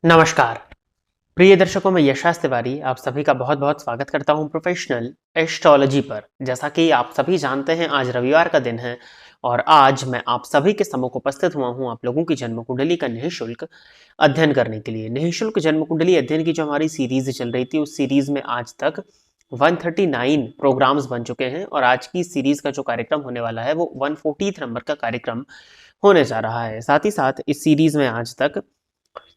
नमस्कार प्रिय दर्शकों, मैं यशास तिवारी आप सभी का बहुत बहुत स्वागत करता हूं प्रोफेशनल एस्ट्रोलॉजी पर। जैसा कि आप सभी जानते हैं, आज रविवार का दिन है और आज मैं आप सभी के सम्मुख उपस्थित हुआ हूं आप लोगों की जन्म कुंडली का निःशुल्क अध्ययन करने के लिए। निःशुल्क जन्म कुंडली अध्ययन की जो हमारी सीरीज चल रही थी, उस सीरीज में आज तक 139 प्रोग्राम्स बन चुके हैं और आज की सीरीज का जो कार्यक्रम होने वाला है वो 140 नंबर का कार्यक्रम होने जा रहा है। साथ ही साथ इस सीरीज में आज तक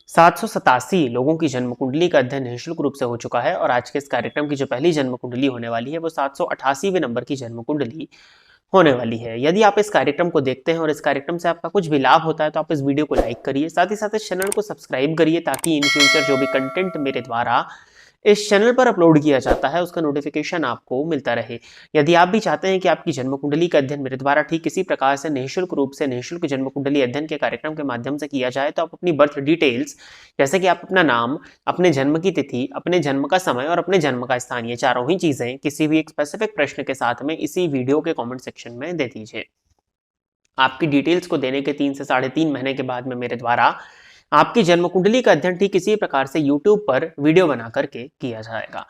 787 लोगों की जन्म कुंडली का अध्ययन निःशुल्क रूप से हो चुका है और आज के इस कार्यक्रम की जो पहली जन्म कुंडली होने वाली है वो 788वें नंबर की जन्म कुंडली होने वाली है। यदि आप इस कार्यक्रम को देखते हैं और इस कार्यक्रम से आपका कुछ भी लाभ होता है तो आप इस वीडियो को लाइक करिए, साथ ही साथ इस चैनल को सब्सक्राइब करिए ताकि इन फ्यूचर जो भी कंटेंट मेरे द्वारा इस चैनल पर अपलोड किया जाता है उसका नोटिफिकेशन आपको मिलता रहे। यदि आप भी चाहते हैं कि आपकी जन्म कुंडली का अध्ययन मेरे द्वारा ठीक इसी प्रकार से निःशुल्क रूप से निःशुल्क जन्म कुंडली अध्ययन के कार्यक्रम के माध्यम से किया जाए, तो आप अपनी बर्थ डिटेल्स जैसे कि आप अपना नाम, अपने जन्म की तिथि, अपने जन्म का समय और अपने जन्म का स्थान, ये चारों ही चीजें किसी भी एक स्पेसिफिक प्रश्न के साथ में इसी वीडियो के कमेंट सेक्शन में दे दीजिए। आपकी डिटेल्स को देने के 3 से 3.5 महीने के बाद में मेरे द्वारा आपकी जन्म कुंडली का अध्ययन ठीक इसी प्रकार से यूट्यूब पर वीडियो बना करके किया जाएगा।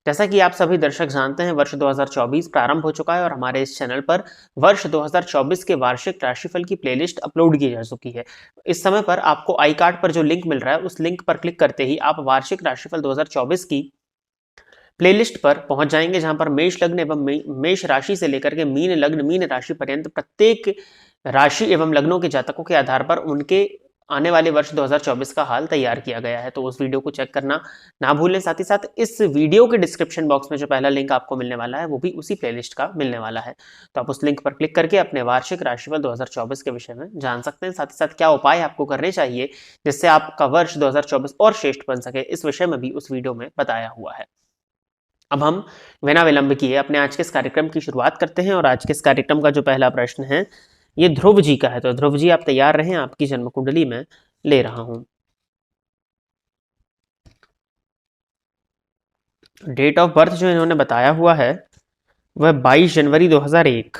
जैसा कि आप सभी दर्शक जानते हैं, वर्ष 2024 प्रारंभ हो चुका है और हमारे इस चैनल पर वर्ष 2024 के वार्षिक राशिफल की प्लेलिस्ट अपलोड की जा चुकी है। इस समय पर आपको आई कार्ड पर जो लिंक मिल रहा है उस लिंक पर क्लिक करते ही आप वार्षिक राशिफल 2024 की प्लेलिस्ट पर पहुंच जाएंगे, जहां पर मेष लग्न एवं मेष राशि से लेकर के मीन लग्न मीन राशि पर्यंत प्रत्येक राशि एवं लग्नों के जातकों के आधार पर उनके आने वाले वर्ष 2024 का हाल तैयार किया गया है। तो उस वीडियो को चेक करना ना भूलें। साथ ही साथ इस वीडियो के डिस्क्रिप्शन बॉक्स में जो पहला लिंक आपको मिलने वाला है वो भी उसी प्लेलिस्ट का मिलने वाला है। तो आप उस लिंक पर क्लिक करके अपने वार्षिक राशिफल 2024 के विषय में जान सकते हैं। साथ ही साथ क्या उपाय आपको करने चाहिए जिससे आपका वर्ष 2024 और श्रेष्ठ बन सके, इस विषय में भी उस वीडियो में बताया हुआ है। अब हम बिना विलंब किए अपने आज के इस कार्यक्रम की शुरुआत करते हैं और आज के इस कार्यक्रम का जो पहला प्रश्न है ये ध्रुव जी का है। तो ध्रुव जी, आप तैयार रहें, आपकी जन्म कुंडली में ले रहा हूं। डेट ऑफ बर्थ जो इन्होंने बताया हुआ है वह 22 जनवरी 2001।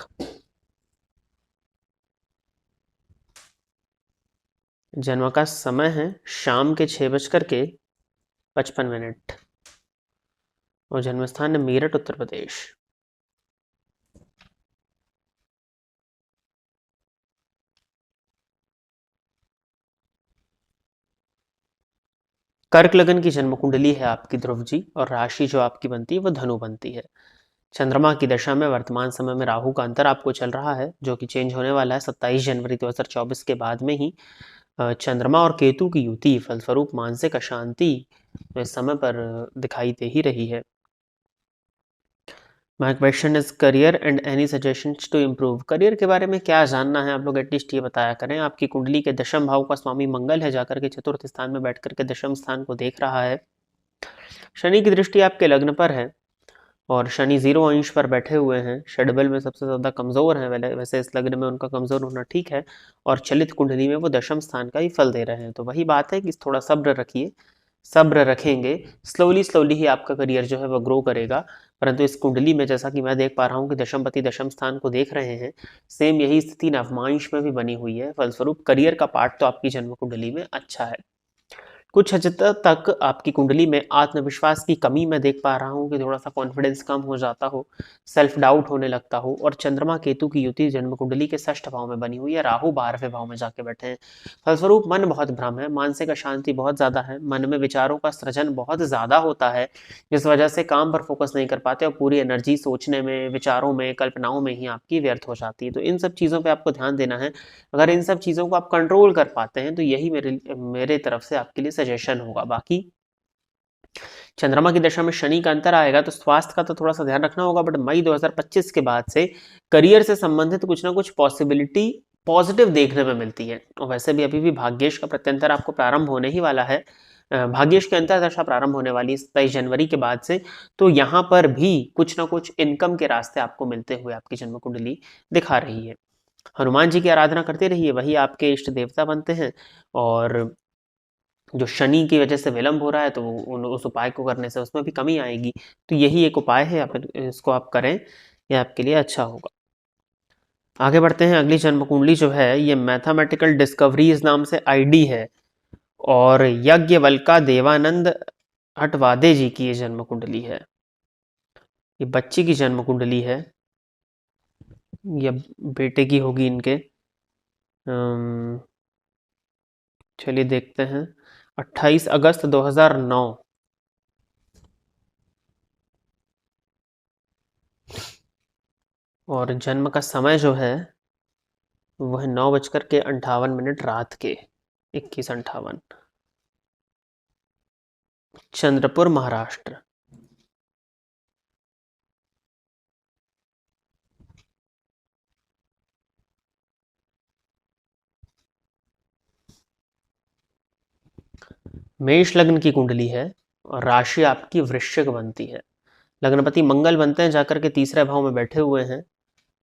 जन्म का समय है शाम के 6:55 और जन्म स्थान है मेरठ, उत्तर प्रदेश। कर्क लगन की जन्म कुंडली है आपकी ध्रुव जी और राशि जो आपकी बनती है वो धनु बनती है। चंद्रमा की दशा में वर्तमान समय में राहु का अंतर आपको चल रहा है जो कि चेंज होने वाला है 27 जनवरी 2024 के बाद में ही। चंद्रमा और केतु की युति फलस्वरूप मानसिक अशांति इस समय पर दिखाई दे ही रही है। My question is career and any suggestions to improve. Career के बारे में क्या जानना है आप लोग, एटलीस्ट ये बताया करें। आपकी कुंडली के दशम भाव का स्वामी मंगल है, जाकर के चतुर्थ स्थान में बैठ करके दशम स्थान को देख रहा है। शनि की दृष्टि आपके लग्न पर है और शनि 0 अंश पर बैठे हुए हैं। षडबल में सबसे ज़्यादा कमज़ोर हैं, वैसे इस लग्न में उनका कमज़ोर होना ठीक है और चलित कुंडली में वो दशम स्थान का ही फल दे रहे हैं। तो वही बात है कि थोड़ा सब्र रखिए, सब्र रखेंगे स्लोली स्लोली ही आपका करियर जो है वो ग्रो करेगा। परंतु इस कुंडली में जैसा कि मैं देख पा रहा हूँ कि दशमपति दशम स्थान को देख रहे हैं, सेम यही स्थिति नवमांश में भी बनी हुई है। फलस्वरूप करियर का पार्ट तो आपकी जन्म कुंडली में अच्छा है। कुछ हद तक आपकी कुंडली में आत्मविश्वास की कमी मैं देख पा रहा हूँ कि थोड़ा सा कॉन्फिडेंस कम हो जाता हो, सेल्फ डाउट होने लगता हो। और चंद्रमा केतु की युति जन्म कुंडली के 6ठ भाव में बनी हुई है, राहु 12वें भाव में जाके बैठे हैं। फलस्वरूप मन बहुत भ्रम है, मानसिक अशांति बहुत ज्यादा है, मन में विचारों का सृजन बहुत ज्यादा होता है, जिस वजह से काम पर फोकस नहीं कर पाते और पूरी एनर्जी सोचने में, विचारों में, कल्पनाओं में ही आपकी व्यर्थ हो जाती है। तो इन सब चीजों पर आपको ध्यान देना है। अगर इन सब चीज़ों को आप कंट्रोल कर पाते हैं तो यही मेरे तरफ से आपके लिए सजेशन होगा। बाकी चंद्रमा की दशा में शनि का अंतर आएगा तो स्वास्थ्य का तो थोड़ा सा ध्यान रखना होगा, बट मई 2025 के बाद से करियर से संबंधित कुछ ना कुछ पॉसिबिलिटी पॉजिटिव देखने में मिलती है। और वैसे भी अभी भी भाग्येश का प्रत्यंतर आपको प्रारंभ होने ही वाला है। भाग्येश की अंतर दशा प्रारंभ होने वाली है 27 जनवरी के बाद से। तो यहाँ पर भी कुछ ना कुछ इनकम के रास्ते आपको मिलते हुए आपकी जन्म कुंडली दिखा रही है। हनुमान जी की आराधना करते रहिए, वही आपके इष्ट देवता बनते हैं। और जो शनि की वजह से विलंब हो रहा है तो उस उपाय को करने से उसमें भी कमी आएगी। तो यही एक उपाय है, आप इसको आप करें, यह आपके लिए अच्छा होगा। आगे बढ़ते हैं। अगली जन्म कुंडली जो है ये मैथमेटिकल डिस्कवरीज नाम से आईडी है और यज्ञवल्का देवानंद हटवादे जी की ये जन्म कुंडली है। ये बच्ची की जन्म कुंडली है या बेटे की होगी इनके। चलिए देखते हैं। 28 अगस्त 2009। और जन्म का समय जो है वह 9:58 रात के 21:58। चंद्रपुर, महाराष्ट्र। मेष लग्न की कुंडली है और राशि आपकी वृश्चिक बनती है। लग्नपति मंगल बनते हैं जाकर के तीसरे भाव में बैठे हुए हैं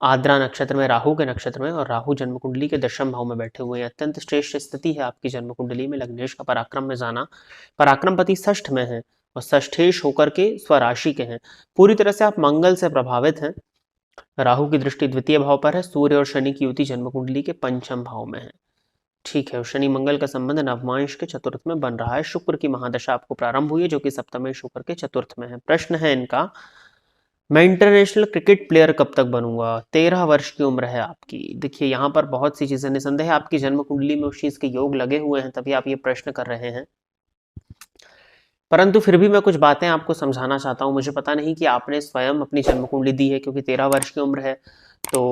आद्रा नक्षत्र में, राहु के नक्षत्र में, और राहु जन्म कुंडली के दशम भाव में बैठे हुए हैं। अत्यंत श्रेष्ठ स्थिति है आपकी जन्म कुंडली में लग्नेश का पराक्रम में जाना। पराक्रमपति षष्ठ में है और षष्ठेश होकर के स्वराशि के हैं। पूरी तरह से आप मंगल से प्रभावित हैं। राहु की दृष्टि द्वितीय भाव पर है। सूर्य और शनि की युति जन्म कुंडली के पंचम भाव में है। ठीक है, शनि मंगल का संबंध नवमांश के चतुर्थ में बन रहा है। शुक्र की महादशा आपको प्रारंभ हुई है जो कि सप्तमेश शुक्र के चतुर्थ में है। प्रश्न है इनका, मैं इंटरनेशनल क्रिकेट प्लेयर कब तक बनूंगा? 13 वर्ष की उम्र है आपकी। देखिए यहाँ पर बहुत सी चीजें, निसंदेह आपकी जन्म कुंडली में उस चीज के योग लगे हुए हैं, तभी आप ये प्रश्न कर रहे हैं। परंतु फिर भी मैं कुछ बातें आपको समझाना चाहता हूँ। मुझे पता नहीं कि आपने स्वयं अपनी जन्म कुंडली दी है, क्योंकि 13 वर्ष की उम्र है तो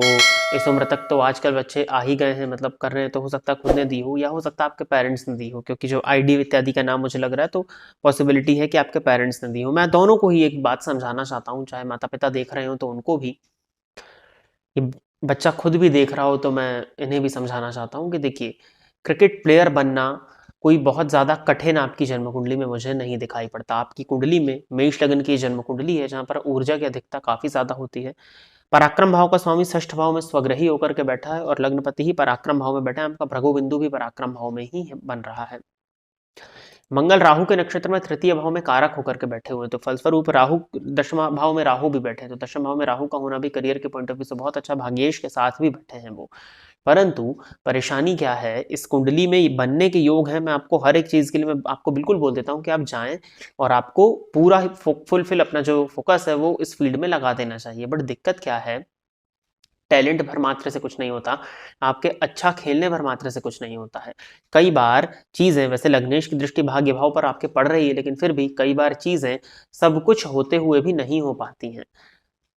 इस उम्र तक तो आजकल बच्चे आ ही गए हैं, मतलब कर रहे हैं। तो हो सकता है खुद ने दी हो या हो सकता है आपके पेरेंट्स ने दी हो, क्योंकि जो आईडी इत्यादि का नाम मुझे लग रहा है तो पॉसिबिलिटी है कि आपके पेरेंट्स ने दी हो। मैं दोनों को ही एक बात समझाना चाहता हूँ, चाहे माता पिता देख रहे हो तो उनको भी, कि बच्चा खुद भी देख रहा हो तो मैं इन्हें भी समझाना चाहता हूँ कि देखिए, क्रिकेट प्लेयर बनना कोई बहुत ज़्यादा कठिन आपकी जन्म कुंडली में मुझे नहीं दिखाई पड़ता। आपकी कुंडली में मेष लग्न की जन्म कुंडली है जहाँ पर ऊर्जा की अधिकता काफ़ी ज़्यादा होती है। पराक्रम भाव का स्वामी षष्ठ भाव में स्वग्रही होकर के बैठा है और लग्नपति ही पराक्रम भाव में बैठा है। आपका भृगु बिंदु भी पराक्रम भाव में ही बन रहा है। मंगल राहु के नक्षत्र में तृतीय भाव में कारक होकर के बैठे हुए हैं, तो फलस्वरूप राहु दशम भाव में राहु भी बैठे हैं, तो दशम भाव में राहु का होना भी करियर के पॉइंट ऑफ व्यू से बहुत अच्छा, भाग्येश के साथ भी बैठे हैं वो। परंतु परेशानी क्या है, इस कुंडली में बनने के योग है। मैं आपको हर एक चीज के लिए मैं आपको बिल्कुल बोल देता हूँ कि आप जाएं और आपको पूरा फुलफिल अपना जो फोकस है वो इस फील्ड में लगा देना चाहिए। बट दिक्कत क्या है, टैलेंट भर मात्र से कुछ नहीं होता, आपके अच्छा खेलने भर मात्र से कुछ नहीं होता है। कई बार चीजें, वैसे लग्नेश की दृष्टि भाग्य भाव पर आपके पड़ रही है, लेकिन फिर भी कई बार चीजें सब कुछ होते हुए भी नहीं हो पाती हैं।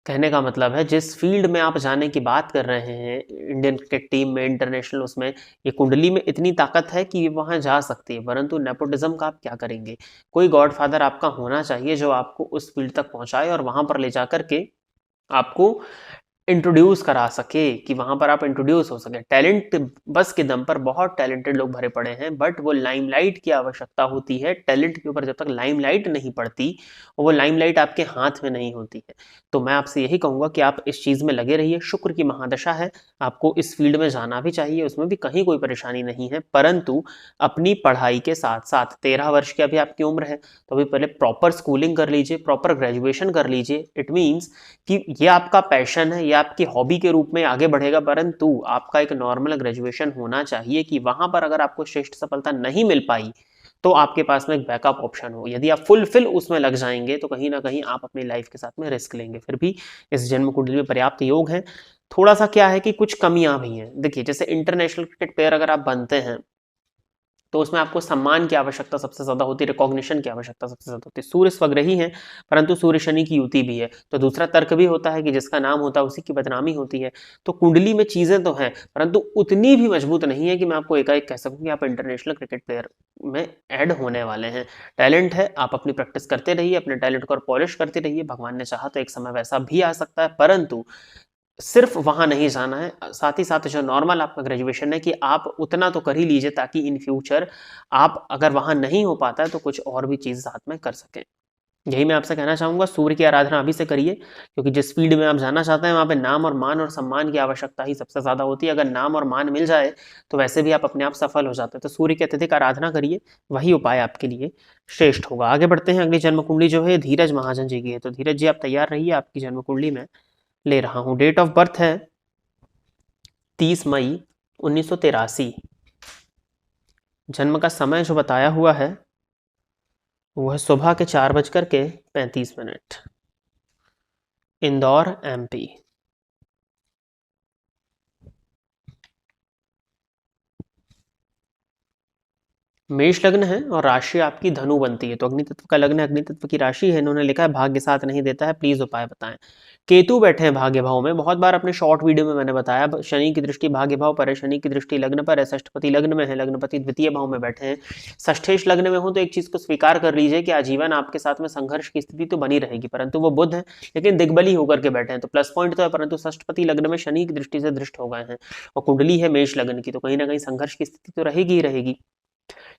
कहने का मतलब है, जिस फील्ड में आप जाने की बात कर रहे हैं, इंडियन क्रिकेट टीम में, इंटरनेशनल, उसमें ये कुंडली में इतनी ताकत है कि वहां जा सकती है, परंतु नेपोटिज्म का आप क्या करेंगे? कोई गॉडफादर आपका होना चाहिए जो आपको उस फील्ड तक पहुंचाए और वहां पर ले जाकर के आपको इंट्रोड्यूस करा सके, कि वहां पर आप इंट्रोड्यूस हो सके। टैलेंट बस के दम पर बहुत टैलेंटेड लोग भरे पड़े हैं, बट वो लाइमलाइट की आवश्यकता होती है। टैलेंट के ऊपर जब तक लाइमलाइट नहीं पड़ती, वो लाइमलाइट आपके हाथ में नहीं होती है। तो मैं आपसे यही कहूंगा कि आप इस चीज में लगे रहिए। शुक्र की महादशा है, आपको इस फील्ड में जाना भी चाहिए, उसमें भी कहीं कोई परेशानी नहीं है। परंतु अपनी पढ़ाई के साथ साथ, 13 वर्ष की अभी आपकी उम्र है, तो अभी पहले प्रॉपर स्कूलिंग कर लीजिए, प्रॉपर ग्रेजुएशन कर लीजिए। इट मीन्स कि ये आपका पैशन है, ये आपकी हॉबी के रूप में आगे बढ़ेगा, परंतु आपका एक नॉर्मल ग्रेजुएशन होना चाहिए कि वहां पर अगर आपको श्रेष्ठ सफलता नहीं मिल पाई तो आपके पास में एक बैकअप ऑप्शन हो। यदि आप फुलफिल उसमें लग जाएंगे तो कहीं ना कहीं आप अपनी लाइफ के साथ में रिस्क लेंगे। फिर भी इस जन्म कुंडली में पर्याप्त योग है। थोड़ा सा क्या है कि कुछ कमियां भी हैं। देखिए, जैसे इंटरनेशनल क्रिकेट प्लेयर अगर आप बनते हैं तो उसमें आपको सम्मान की आवश्यकता सबसे ज्यादा होती है, रिकॉग्निशन की आवश्यकता सबसे ज्यादा होती है। सूर्य स्वग्रही है, परंतु सूर्य शनि की युति भी है, तो दूसरा तर्क भी होता है कि जिसका नाम होता है उसी की बदनामी होती है। तो कुंडली में चीजें तो हैं, परंतु उतनी भी मजबूत नहीं है कि मैं आपको एकाएक कह सकूं कि आप इंटरनेशनल क्रिकेट प्लेयर में ऐड होने वाले हैं। टैलेंट है, आप अपनी प्रैक्टिस करते रहिए, अपने टैलेंट को पॉलिश करते रहिए। भगवान ने चाहा तो एक समय वैसा भी आ सकता है, परंतु सिर्फ वहां नहीं जाना है। साथ ही साथ जो नॉर्मल आपका ग्रेजुएशन है, कि आप उतना तो कर ही लीजिए ताकि इन फ्यूचर आप, अगर वहां नहीं हो पाता है तो कुछ और भी चीज साथ में कर सकें। यही मैं आपसे कहना चाहूंगा। सूर्य की आराधना अभी से करिए, क्योंकि जिस फील्ड में आप जाना चाहते हैं वहां पे नाम और मान और सम्मान की आवश्यकता ही सबसे ज्यादा होती है। अगर नाम और मान मिल जाए तो वैसे भी आप अपने आप सफल हो जाते हैं। तो सूर्य की अत्यधिक आराधना करिए, वही उपाय आपके लिए श्रेष्ठ होगा। आगे बढ़ते हैं। अगली जन्म कुंडली जो है धीरज महाजन जी की है, तो धीरज जी आप तैयार रहिए, आपकी जन्म कुंडली में ले रहा हूं। डेट ऑफ बर्थ है 30 मई 1983। जन्म का समय जो बताया हुआ है वो है सुबह के 4:35। इंदौर MP। मेष लग्न है और राशि आपकी धनु बनती है, तो अग्नि तत्व का लग्न है, अग्नि तत्व की राशि है। इन्होंने लिखा है भाग्य साथ नहीं देता है, प्लीज उपाय बताएं। केतु बैठे हैं भाग्य भाव में, बहुत बार अपने शॉर्ट वीडियो में मैंने बताया, शनि की दृष्टि भाग्य भाव पर है, शनि की दृष्टि लग्न पर है, षष्ठपति लग्न में है, लग्नपति द्वितीय भाव में बैठे हैं। षष्ठेश लग्न में हो तो एक चीज को स्वीकार कर लीजिए कि आजीवन आपके साथ में संघर्ष की स्थिति तो बनी रहेगी, परंतु वो बुध है लेकिन दिग्बली होकर के बैठे हैं, तो प्लस पॉइंट तो है, परंतु षष्ठपति लग्न में शनि की दृष्टि से दृष्ट हो गए हैं और कुंडली है मेष लग्न की, तो कहीं ना कहीं संघर्ष की स्थिति तो रहेगी ही रहेगी।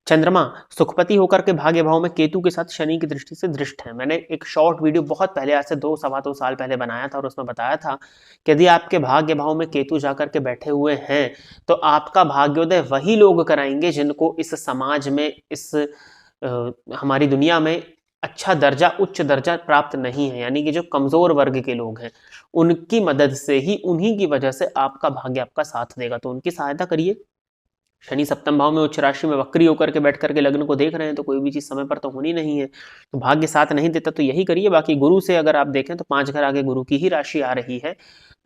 चंद्रमा सुखपति होकर के भाग्य भाव में केतु के साथ शनि की दृष्टि से दृष्ट है। मैंने एक शॉर्ट वीडियो बहुत पहले, आज से 2 सवा 2 साल पहले बनाया था और उसमें बताया था कि यदि आपके भाग्य भाव में केतु जाकर के बैठे हुए हैं तो आपका भाग्योदय वही लोग कराएंगे जिनको इस समाज में, इस हमारी दुनिया में अच्छा दर्जा, उच्च दर्जा प्राप्त नहीं है, यानी कि जो कमजोर वर्ग के लोग हैं उनकी मदद से ही, उन्हीं की वजह से आपका भाग्य आपका साथ देगा, तो उनकी सहायता करिए। शनि सप्तम भाव में उच्च राशि में वक्री होकर के बैठ करके लग्न को देख रहे हैं, तो कोई भी चीज समय पर तो होनी नहीं है, तो भाग्य साथ नहीं देता तो यही करिए। बाकी गुरु से अगर आप देखें तो 5 घर आगे गुरु की ही राशि आ रही है,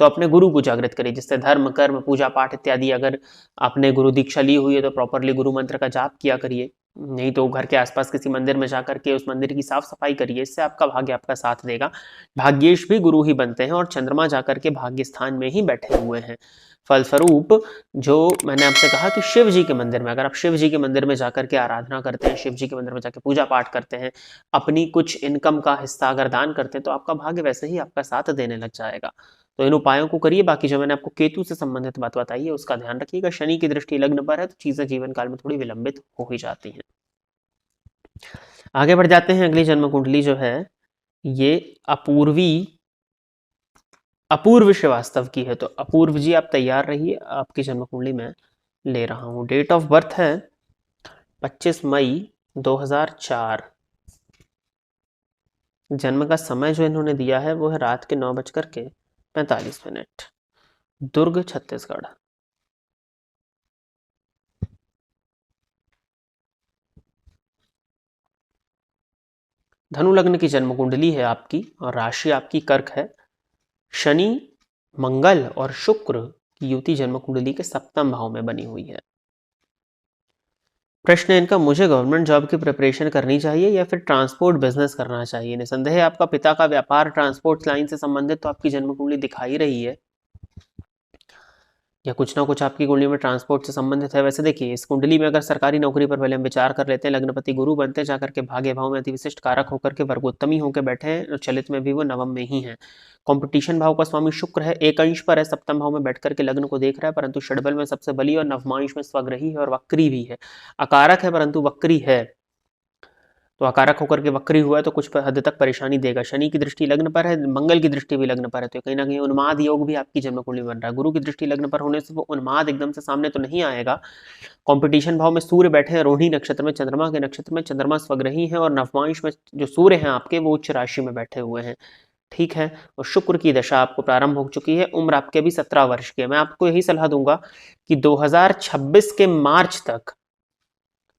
तो अपने गुरु को जागृत करिए, जिससे धर्म कर्म पूजा पाठ इत्यादि, अगर आपने गुरु दीक्षा ली हुई है तो प्रॉपरली गुरु मंत्र का जाप किया करिए, नहीं तो घर के आसपास किसी मंदिर में जाकर के उस मंदिर की साफ सफाई करिए, इससे आपका भाग्य आपका साथ देगा। भाग्येश भी गुरु ही बनते हैं और चंद्रमा जाकर के भाग्य स्थान में ही बैठे हुए हैं। फलस्वरूप जो मैंने आपसे कहा कि शिव जी के मंदिर में, अगर आप शिव जी के मंदिर में जाकर के आराधना करते हैं, शिव जी के मंदिर में जाकर पूजा पाठ करते हैं, अपनी कुछ इनकम का हिस्सा अगर दान करते हैं, तो आपका भाग्य वैसे ही आपका साथ देने लग जाएगा। तो इन उपायों को करिए। बाकी जो मैंने आपको केतु से संबंधित बात बताई है उसका ध्यान रखिएगा। शनि की दृष्टि लग्न पर है तो चीजें जीवन काल में थोड़ी विलंबित हो ही जाती हैं। आगे बढ़ जाते हैं। अगली जन्म कुंडली जो है ये अपूर्व श्रीवास्तव की है, तो अपूर्व जी आप तैयार रहिए, आपकी जन्म कुंडली में ले रहा हूं। डेट ऑफ बर्थ है 25 मई 2004। जन्म का समय जो इन्होंने दिया है वो है रात के 9:45। दुर्ग छत्तीसगढ़। धनु लग्न की जन्म कुंडली है आपकी और राशि आपकी कर्क है। शनि मंगल और शुक्र की युति जन्म कुंडली के सप्तम भाव में बनी हुई है। प्रश्न है इनका, मुझे गवर्नमेंट जॉब की प्रिपरेशन करनी चाहिए या फिर ट्रांसपोर्ट बिजनेस करना चाहिए? निसंदेह आपका पिता का व्यापार ट्रांसपोर्ट लाइन से संबंधित तो आपकी जन्म कुंडली दिखाई रही है, या कुछ ना कुछ आपकी कुंडली में ट्रांसपोर्ट से संबंधित है। वैसे देखिए, इस कुंडली में अगर सरकारी नौकरी पर पहले हम विचार कर लेते हैं, लग्नपति गुरु बनते जाकर के भाग्य भाव में अति विशिष्ट कारक होकर के वर्गोत्तमी होकर बैठे हैं, और चलित में भी वो नवम में ही है। कंपटीशन भाव का स्वामी शुक्र है, एक अंश पर है, सप्तम भाव में बैठ करके लग्न को देख रहा है, परंतु षडबल में सबसे बली और नवमांश में स्वग्रही है और वक्री भी है। अकारक है परंतु वक्री है, तो अकारक होकर के वक्री हुआ है तो कुछ हद तक परेशानी देगा। शनि की दृष्टि लग्न पर है, मंगल की दृष्टि भी लग्न पर है, तो कहीं ना कहीं उन्माद योग भी आपकी जन्म कुंडली बन रहा है। गुरु की दृष्टि लग्न पर होने से वो उन्माद एकदम से सामने तो नहीं आएगा। कंपटीशन भाव में सूर्य बैठे हैं रोहिणी नक्षत्र में, चंद्रमा के नक्षत्र में, चंद्रमा स्वग्रही है और नवमांश में जो सूर्य हैं आपके वो उच्च राशि में बैठे हुए हैं। ठीक है, और शुक्र की दशा आपको प्रारंभ हो चुकी है। उम्र आपके अभी 17 वर्ष की है। मैं आपको यही सलाह दूंगा कि 2026 के मार्च तक,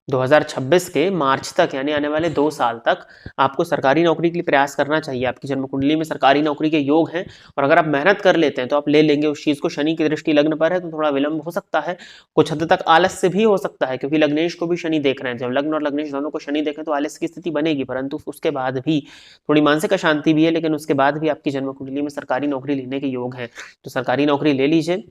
2026 के मार्च तक यानी आने वाले 2 साल तक आपको सरकारी नौकरी के लिए प्रयास करना चाहिए। आपकी जन्म कुंडली में सरकारी नौकरी के योग हैं और अगर आप मेहनत कर लेते हैं तो आप ले लेंगे उस चीज को। शनि की दृष्टि लग्न पर है तो थोड़ा विलंब हो सकता है, कुछ हद तक आलस्य भी हो सकता है, क्योंकि लग्नेश को भी शनि देख रहे हैं। जब लग्न और लग्नेश दोनों को शनि देखें तो आलस्य की स्थिति बनेगी, परंतु उसके बाद भी थोड़ी मानसिक अशांति भी है, लेकिन उसके बाद भी आपकी जन्म कुंडली में सरकारी नौकरी लेने के योग है, तो सरकारी नौकरी ले लीजिए।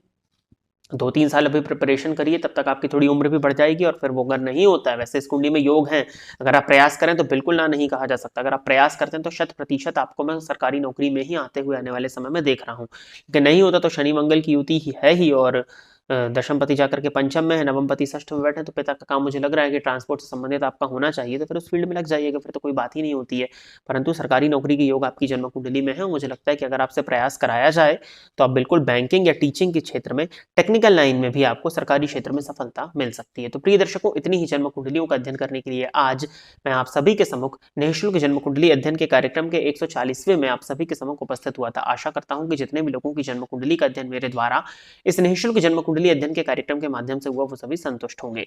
2-3 साल अभी प्रिपरेशन करिए, तब तक आपकी थोड़ी उम्र भी बढ़ जाएगी और फिर वो अगर नहीं होता है, वैसे इस कुंडली में योग हैं, अगर आप प्रयास करें तो बिल्कुल ना नहीं कहा जा सकता। अगर आप प्रयास करते हैं तो 100% आपको मैं सरकारी नौकरी में ही आते हुए आने वाले समय में देख रहा हूँ। लेकिन नहीं होता तो शनि मंगल की युति ही है ही, और दशम पति जाकर के पंचम में है, नवम पति षष्ठ में बैठे, तो पिता का काम मुझे लग रहा है कि ट्रांसपोर्ट से संबंधित आपका होना चाहिए, तो फिर उस फील्ड में लग जाइएगा, फिर तो कोई बात ही नहीं होती है। परंतु सरकारी नौकरी के योग आपकी जन्म कुंडली में है और मुझे लगता है कि अगर आपसे प्रयास कराया जाए तो आप बिल्कुल बैंकिंग या टीचिंग के क्षेत्र में, टेक्निकल लाइन में भी आपको सरकारी क्षेत्र में सफलता मिल सकती है। तो प्रिय दर्शकों, इतनी ही जन्म कुंडलियों का अध्ययन करने के लिए आज मैं आप सभी के सम्मुख निःशुल्क जन्म कुंडली अध्ययन के कार्यक्रम के 140वें में आप सभी के सम्मुख उपस्थित हुआ था। आशा करता हूं कि जितने भी लोगों की जन्म कुंडली का अध्ययन मेरे द्वारा इस निःशुल्क जन्म कुंडली अध्ययन के कार्यक्रम के माध्यम से हुआ वो सभी संतुष्ट होंगे।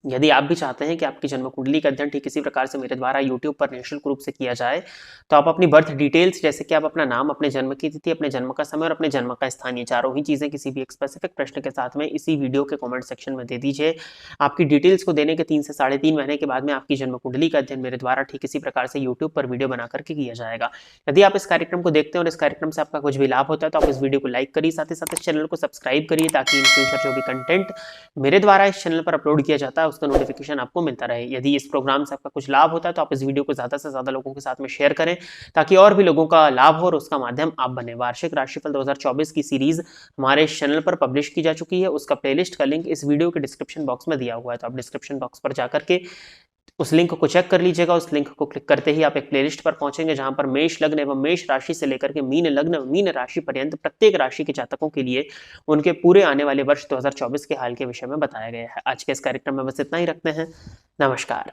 यदि आप भी चाहते हैं कि आपकी जन्म कुंडली का अध्ययन ठीक इसी प्रकार से मेरे द्वारा यूट्यूब पर निःशुल्क रूप से किया जाए, तो आप अपनी बर्थ डिटेल्स जैसे कि आप अपना नाम, अपने जन्म की तिथि, अपने जन्म का समय और अपने जन्म का स्थान, ये चारों ही चीज़ें किसी भी एक स्पेसिफिक प्रश्न के साथ में इसी वीडियो के कमेंट सेक्शन में दे दीजिए। आपकी डिटेल्स को देने के 3 से साढ़े 3 महीने के बाद में आपकी जन्म कुंडली का अध्ययन मेरे द्वारा ठीक इसी प्रकार से यूट्यूब पर वीडियो बना करके किया जाएगा। यदि आप इस कार्यक्रम को देखते हैं और इस कार्यक्रम से आपका कुछ भी लाभ होता है, तो आप इस वीडियो को लाइक करिए, साथ ही साथ इस चैनल को सब्सक्राइब करिए, ताकि इन फ्यूचर जो भी कंटेंट मेरे द्वारा इस चैनल पर अपलोड किया जाता है उसका नोटिफिकेशन आपको मिलता रहे। यदि इस प्रोग्राम से आपका कुछ लाभ होता है, तो आप इस वीडियो को ज़्यादा से ज़्यादा लोगों के साथ में शेयर करें, ताकि और भी लोगों का लाभ हो और उसका माध्यम आप बने। वार्षिक राशिफल 2024 की सीरीज हमारे इस चैनल पर पब्लिश की जा चुकी है, उसका प्लेलिस्ट का लिंक इस वीडियो के डिस्क्रिप्शन बॉक्स में दिया हुआ है, तो आप डिस्क्रिप्शन बॉक्स पर जाकर के उस लिंक को चेक कर लीजिएगा। उस लिंक को क्लिक करते ही आप एक प्लेलिस्ट पर पहुंचेंगे, जहां पर मेष लग्न एवं मेष राशि से लेकर के मीन लग्न मीन राशि पर्यंत प्रत्येक राशि के जातकों के लिए उनके पूरे आने वाले वर्ष 2024 के हाल के विषय में बताया गया है। आज के इस कार्यक्रम में बस इतना ही रखते हैं। नमस्कार।